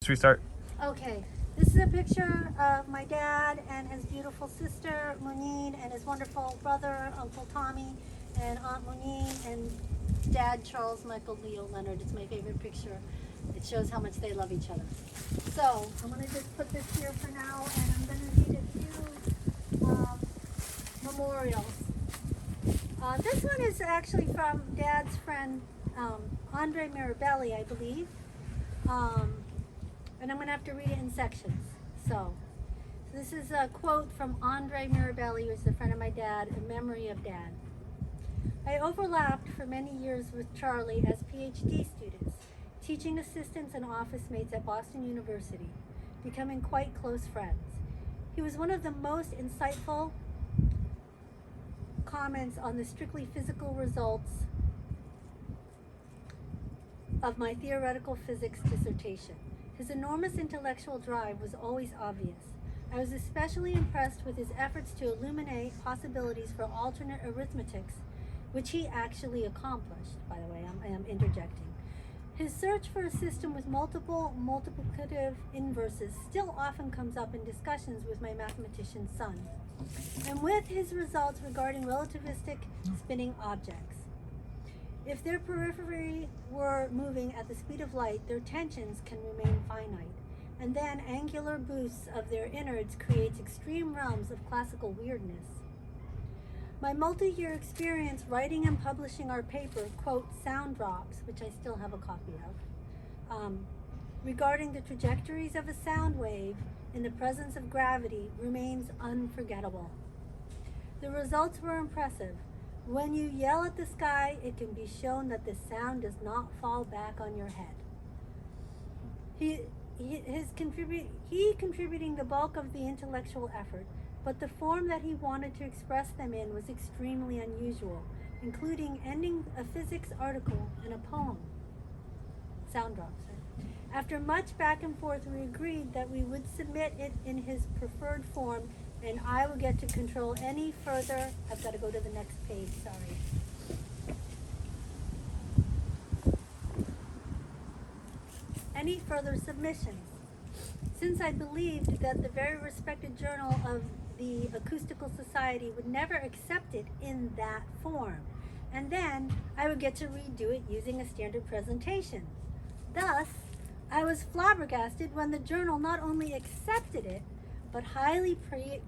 Should we start? Okay, this is a picture of my dad and his beautiful sister, Muneen, and his wonderful brother, Uncle Tommy, and Aunt Muneen, and Dad, Charles Michael Leo Leonard. It's my favorite picture. It shows how much they love each other. So, I'm going to just put this here for now, and I'm going to read a few memorials. This one is actually from Dad's friend, Andre Mirabelli, I believe. And I'm going to have to read it in sections. So this is a quote from Andre Mirabelli, who's a friend of my dad, in memory of Dad. I overlapped for many years with Charlie as PhD students, teaching assistants and office mates at Boston University, becoming quite close friends. He was one of the most insightful comments on the strictly physical results of my theoretical physics dissertation. His enormous intellectual drive was always obvious. I was especially impressed with his efforts to illuminate possibilities for alternate arithmetics, which he actually accomplished. By the way, I am interjecting. His search for a system with multiple multiplicative inverses still often comes up in discussions with my mathematician son, and with his results regarding relativistic spinning objects. If their periphery were moving at the speed of light, their tensions can remain finite, and then angular boosts of their innards creates extreme realms of classical weirdness. My multi-year experience writing and publishing our paper, quote, Sound Drops, which I still have a copy of, regarding the trajectories of a sound wave in the presence of gravity remains unforgettable. The results were impressive. When you yell at the sky, it can be shown that the sound does not fall back on your head. He contributing the bulk of the intellectual effort, but the form that he wanted to express them in was extremely unusual, including ending a physics article and a poem. Sound drops. After much back and forth, we agreed that we would submit it in his preferred form, and I would get to control any further. I've got to go to the next page, sorry. Any further submissions. Since I believed that the very respected Journal of the Acoustical Society would never accept it in that form, and then I would get to redo it using a standard presentation. Thus, I was flabbergasted when the journal not only accepted it, but highly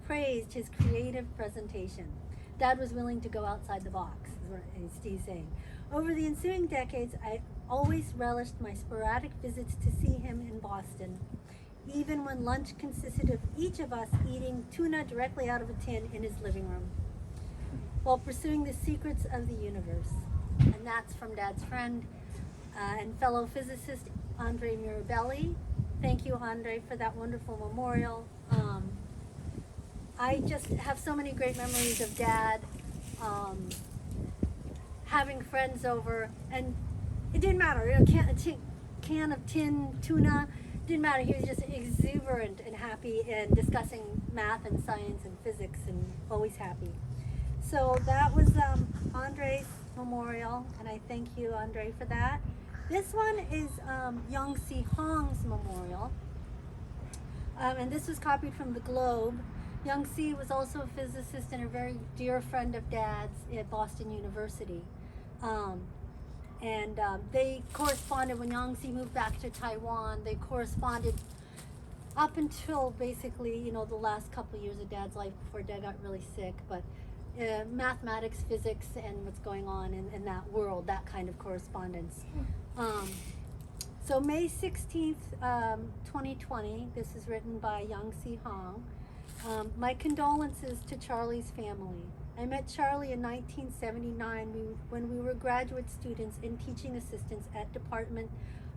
praised his creative presentation. Dad was willing to go outside the box, is what Steve's saying. Over the ensuing decades, I always relished my sporadic visits to see him in Boston, even when lunch consisted of each of us eating tuna directly out of a tin in his living room, while pursuing the secrets of the universe. And that's from Dad's friend and fellow physicist, Andre Mirabelli. Thank you, Andre, for that wonderful memorial. I just have so many great memories of Dad having friends over, and it didn't matter. A can of tin tuna, didn't matter. He was just exuberant and happy and discussing math and science and physics and always happy. So that was Andre's memorial, and I thank you, Andre, for that. This one is Young Si Hong's memorial, and this was copied from the Globe. Young Si was also a physicist and a very dear friend of Dad's at Boston University. They corresponded when Young Si moved back to Taiwan. They corresponded up until basically, the last couple of years of Dad's life before Dad got really sick. But mathematics, physics, and what's going on in that world, that kind of correspondence. So May 16th, 2020, this is written by Young Si Hong. My condolences to Charlie's family. I met Charlie in 1979 when we were graduate students and teaching assistants at Department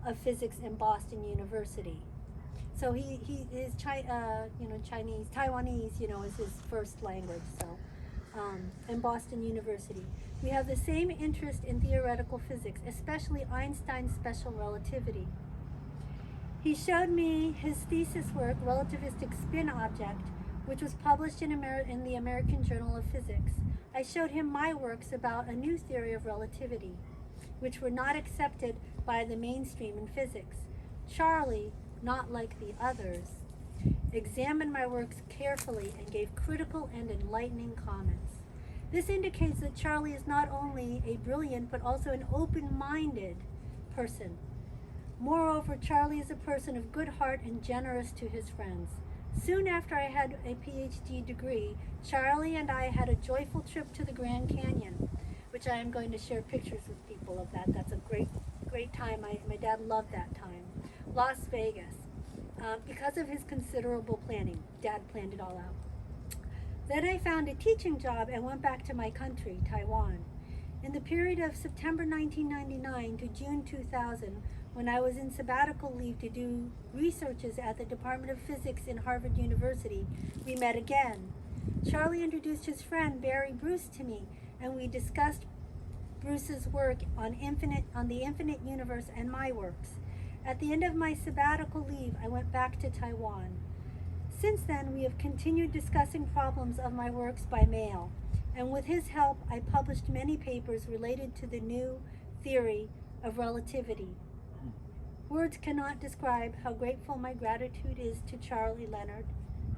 of Physics in Boston University. So he is Chinese, Taiwanese, is his first language. So in Boston University, we have the same interest in theoretical physics, especially Einstein's special relativity. He showed me his thesis work, Relativistic Spin Object, which was published in the American Journal of Physics. I showed him my works about a new theory of relativity, which were not accepted by the mainstream in physics. Charlie, not like the others, examined my works carefully and gave critical and enlightening comments. This indicates that Charlie is not only a brilliant but also an open-minded person. Moreover, Charlie is a person of good heart and generous to his friends. Soon after I had a PhD degree, Charlie and I had a joyful trip to the Grand Canyon, which I am going to share pictures with people of that. That's a great time. My dad loved that time. Las Vegas. Because of his considerable planning, Dad planned it all out. Then I found a teaching job and went back to my country, Taiwan. In the period of September 1999 to June 2000, when I was in sabbatical leave to do researches at the Department of Physics in Harvard University, we met again. Charlie introduced his friend Barry Bruce to me, and we discussed Bruce's work on the infinite universe and my works. At the end of my sabbatical leave, I went back to Taiwan. Since then, we have continued discussing problems of my works by mail, and with his help, I published many papers related to the new theory of relativity. Words cannot describe how grateful my gratitude is to Charlie Leonard.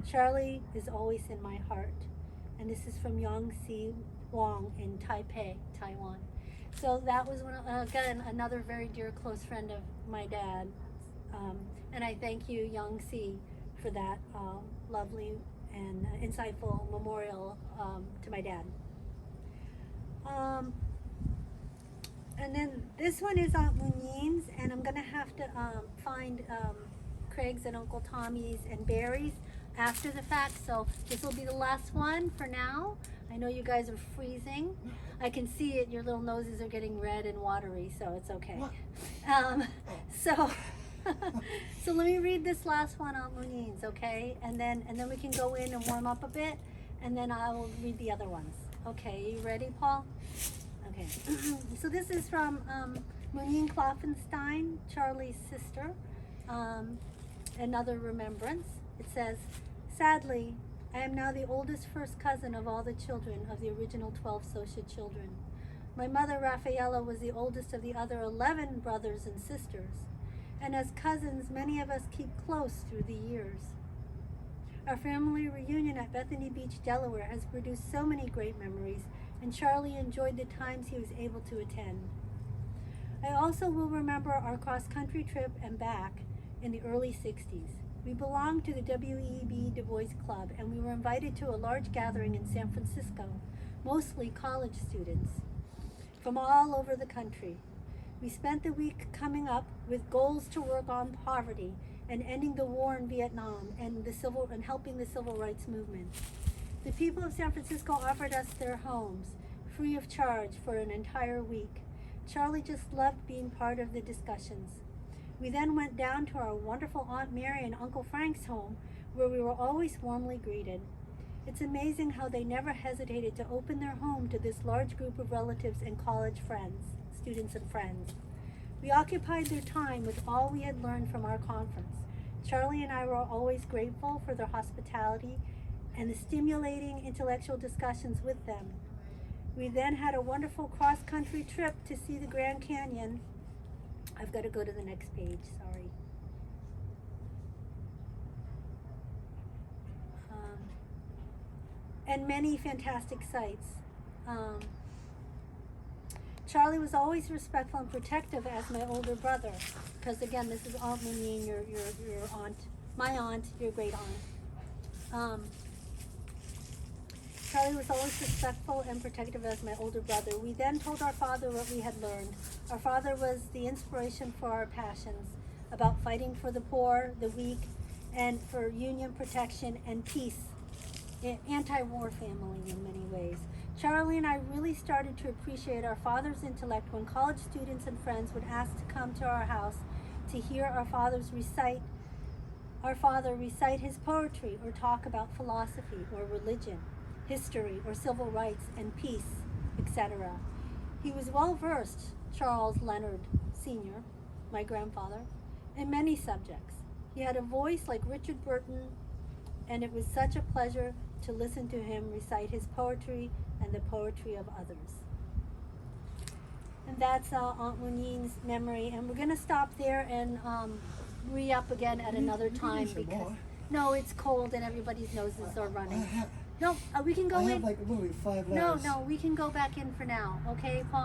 Charlie is always in my heart. And this is from Yang-Si Wang in Taipei, Taiwan. So that was, again, another very dear close friend of my dad. And I thank you, Yang-Si, for that lovely and insightful memorial to my dad. And then this one is Aunt Muneen's, and I'm gonna have to find Craig's and Uncle Tommy's and Barry's after the fact, so this will be the last one for now. I know you guys are freezing. I can see it, your little noses are getting red and watery, so it's okay. So so let me read this last one, Aunt Muneen's, okay? And then we can go in and warm up a bit, and then I will read the other ones. Okay, you ready, Paul? Okay. So this is from Muneen Kloffenstein, Charlie's sister. Another remembrance. It says, "Sadly, I am now the oldest first cousin of all the children of the original 12 Socia children. My mother, Raffaella, was the oldest of the other 11 brothers and sisters. And as cousins, many of us keep close through the years. Our family reunion at Bethany Beach, Delaware has produced so many great memories, and Charlie enjoyed the times he was able to attend. I also will remember our cross-country trip and back in the early 60s. We belonged to the W.E.B. Du Bois Club, and we were invited to a large gathering in San Francisco, mostly college students from all over the country. We spent the week coming up with goals to work on poverty and ending the war in Vietnam and helping the civil rights movement. The people of San Francisco offered us their homes, free of charge, for an entire week. Charlie just loved being part of the discussions. We then went down to our wonderful Aunt Mary and Uncle Frank's home, where we were always warmly greeted. It's amazing how they never hesitated to open their home to this large group of relatives and college friends, students and friends. We occupied their time with all we had learned from our conference. Charlie and I were always grateful for their hospitality and the stimulating intellectual discussions with them. We then had a wonderful cross-country trip to see the Grand Canyon. I've got to go to the next page, sorry. And many fantastic sights. Charlie was always respectful and protective as my older brother, because again, this is Aunt Muneen, your aunt, my aunt, your great aunt. Charlie was always respectful and protective as my older brother. We then told our father what we had learned. Our father was the inspiration for our passions about fighting for the poor, the weak, and for union protection and peace, anti-war family in many ways. Charlie and I really started to appreciate our father's intellect when college students and friends would ask to come to our house to hear our father recite his poetry or talk about philosophy or religion, history or civil rights and peace, etc. He was well versed, Charles Leonard Sr., my grandfather, in many subjects. He had a voice like Richard Burton, and it was such a pleasure to listen to him recite his poetry and the poetry of others. And that's Aunt Muneen's memory, and we're going to stop there and re-up again at another time some because more. no, it's cold and everybody's noses are running. I have, No, we can go I in. have like literally 5 No, letters. no, we can go back in for now. Okay, Paul?